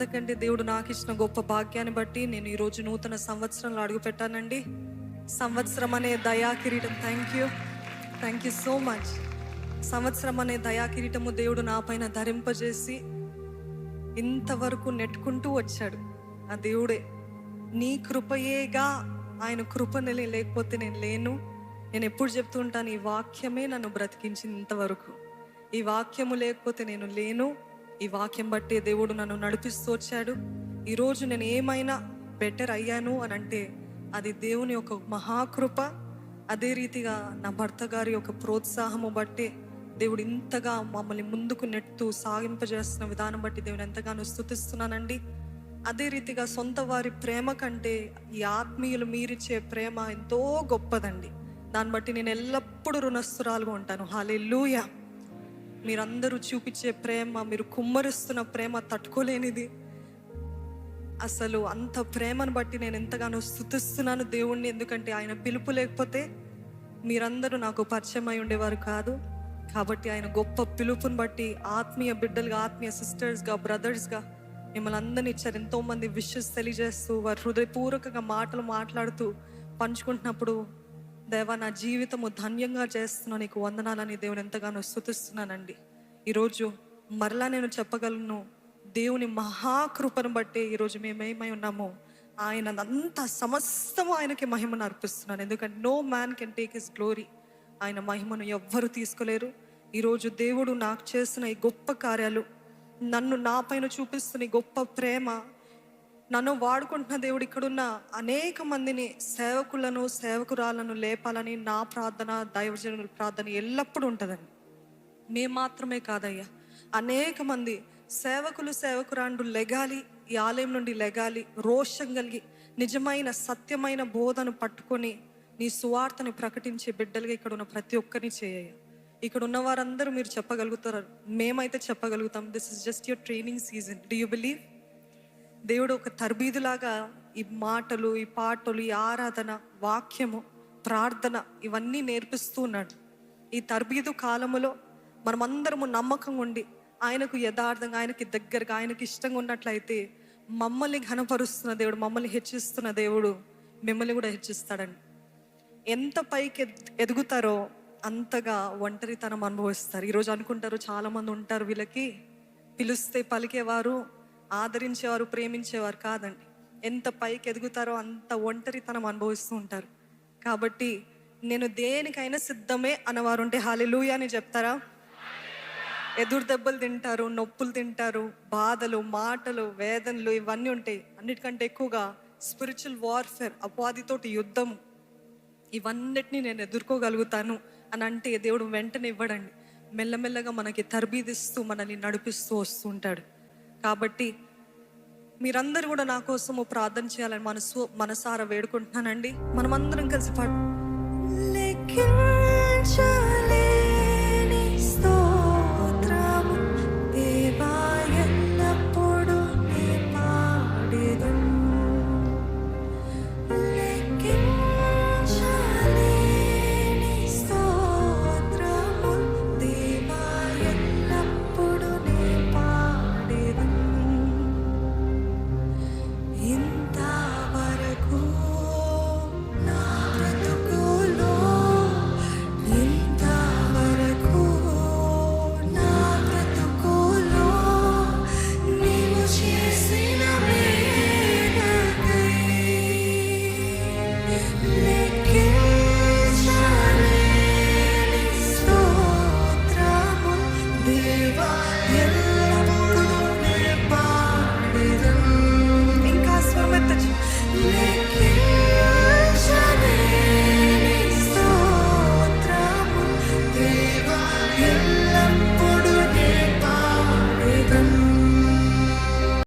ఎందుకంటే దేవుడు నాకు ఇచ్చిన గొప్ప భాగ్యాన్ని బట్టి నేను ఈరోజు నూతన సంవత్సరంలో అడుగు పెట్టానండి. సంవత్సరం అనే దయా కిరీటం, థ్యాంక్ యూ సో మచ్. సంవత్సరం అనే దయా కిరీటము దేవుడు నా పైన ధరింపజేసి ఇంతవరకు నెట్టుకుంటూ వచ్చాడు. ఆ దేవుడే. నీ కృపయేగా, ఆయన కృపని లేకపోతే నేను లేను. నేను ఎప్పుడు చెప్తూ ఉంటాను, ఈ వాక్యమే నన్ను బ్రతికించింది ఇంతవరకు. ఈ వాక్యము లేకపోతే నేను లేను. ఈ వాక్యం బట్టే దేవుడు నన్ను నడిపిస్తూ వచ్చాడు. ఈరోజు నేను ఏమైనా బెటర్ అయ్యాను అని అంటే అది దేవుని యొక్క మహాకృప. అదే రీతిగా నా భర్త గారి యొక్క ప్రోత్సాహము బట్టే దేవుడు ఇంతగా మమ్మల్ని ముందుకు నెట్టు సాగింపజేస్తున్న విధానం బట్టి దేవుని ఎంతగానో స్తుతిస్తున్నానండి. అదే రీతిగా సొంత వారి ప్రేమ కంటే ఈ ఆత్మీయులు మీరిచ్చే ప్రేమ ఎంతో గొప్పదండి. దాన్ని బట్టి నేను ఎల్లప్పుడూ రుణస్తురాలుగా ఉంటాను. హల్లెలూయా. మీరందరూ చూపించే ప్రేమ, మీరు కుమ్మరిస్తున్న ప్రేమ తట్టుకోలేనిది. అసలు అంత ప్రేమను బట్టి నేను ఎంతగానో స్తుతిస్తున్నాను దేవుణ్ణి. ఎందుకంటే ఆయన పిలుపు లేకపోతే మీరందరూ నాకు పరిచయం అయి ఉండేవారు కాదు. కాబట్టి ఆయన గొప్ప పిలుపుని బట్టి ఆత్మీయ బిడ్డలుగా, ఆత్మీయ సిస్టర్స్గా, బ్రదర్స్గా మిమ్మల్ని అందరినీ ఇచ్చారు. ఎంతోమంది విషెస్ తెలియజేస్తూ వారు హృదయపూర్వకంగా మాటలు మాట్లాడుతూ పంచుకుంటున్నప్పుడు, దేవా నా జీవితము ధన్యంగా చేస్తున్నా, నీకు వందనాలని దేవుని ఎంతగానో స్తుతిస్తున్నానండి. ఈరోజు మరలా నేను చెప్పగలను, దేవుని మహాకృపను బట్టి ఈరోజు మేమేమై ఉన్నామో ఆయన అంత సమస్తము ఆయనకి మహిమను అర్పిస్తున్నాను. ఎందుకంటే no man can take his glory. ఆయన మహిమను ఎవ్వరు తీసుకోలేరు. ఈరోజు దేవుడు నాకు చేసిన ఈ గొప్ప కార్యాలు, నన్ను నా పైన చూపిస్తున్న ఈ గొప్ప ప్రేమ, నన్ను వాడుకుంటున్న దేవుడు ఇక్కడున్న అనేక మందిని, సేవకులను, సేవకురాలను లేపాలని నా ప్రార్థన, దైవజనుల ప్రార్థన ఎల్లప్పుడూ ఉంటుందండి. మేము మాత్రమే కాదయ్యా, అనేక మంది సేవకులు, సేవకురాండ్రు లెగాలి, ఈ ఆలయం నుండి లెగాలి, రోషం కలిగి నిజమైన సత్యమైన బోధను పట్టుకొని నీ సువార్తని ప్రకటించే బిడ్డలుగా ఇక్కడ ఉన్న ప్రతి ఒక్కరిని చేయ. ఇక్కడ ఉన్న వారందరూ మీరు చెప్పగలుగుతారు, మేమైతే చెప్పగలుగుతాం. This is just your training season. Do you believe? దేవుడు ఒక తర్బీదులాగా ఈ మాటలు, ఈ పాటలు, ఈ ఆరాధన, వాక్యము, ప్రార్థన ఇవన్నీ నేర్పిస్తూ ఉన్నాడు. ఈ తర్బీదు కాలములో మనమందరము నమ్మకంగా ఉండి ఆయనకు యథార్థంగా, ఆయనకి దగ్గరగా, ఆయనకి ఇష్టంగా ఉన్నట్లయితే మమ్మల్ని ఘనపరుస్తున్న దేవుడు, మమ్మల్ని హెచ్చిస్తున్న దేవుడు మిమ్మల్ని కూడా హెచ్చిస్తాడండి. ఎంత పైకి ఎదుగుతారో అంతగా ఒంటరితనం అనుభవిస్తారు. ఈరోజు అనుకుంటారు చాలామంది ఉంటారు, వీళ్ళకి పిలుస్తే పలికేవారు, ఆదరించేవారు, ప్రేమించేవారు కాదండి. ఎంత పైకి ఎదుగుతారో అంత ఒంటరితనం అనుభవిస్తూ ఉంటారు. కాబట్టి నేను దేనికైనా సిద్ధమే అన్నవారు ఉంటే హల్లెలూయా అని చెప్తారా? ఎదురు దెబ్బలు తింటారు, నొప్పులు తింటారు, బాధలు, మాటలు, వేదనలు ఇవన్నీ ఉంటాయి. అన్నిటికంటే ఎక్కువగా స్పిరిచువల్ వార్ఫేర్, అపవాదితోటి యుద్ధము, ఇవన్నిటినీ నేను ఎదుర్కోగలుగుతాను అని అంటే దేవుడు వెంటనే ఇవ్వడండి. మెల్లమెల్లగా మనకి తర్బీదిస్తూ మనల్ని నడిపిస్తూ వస్తూ ఉంటాడు. కాబట్టి మీరందరూ కూడా నా కోసము ప్రార్థన చేయాలని మనసారా వేడుకుంటున్నానండి. మనమందరం కలిసి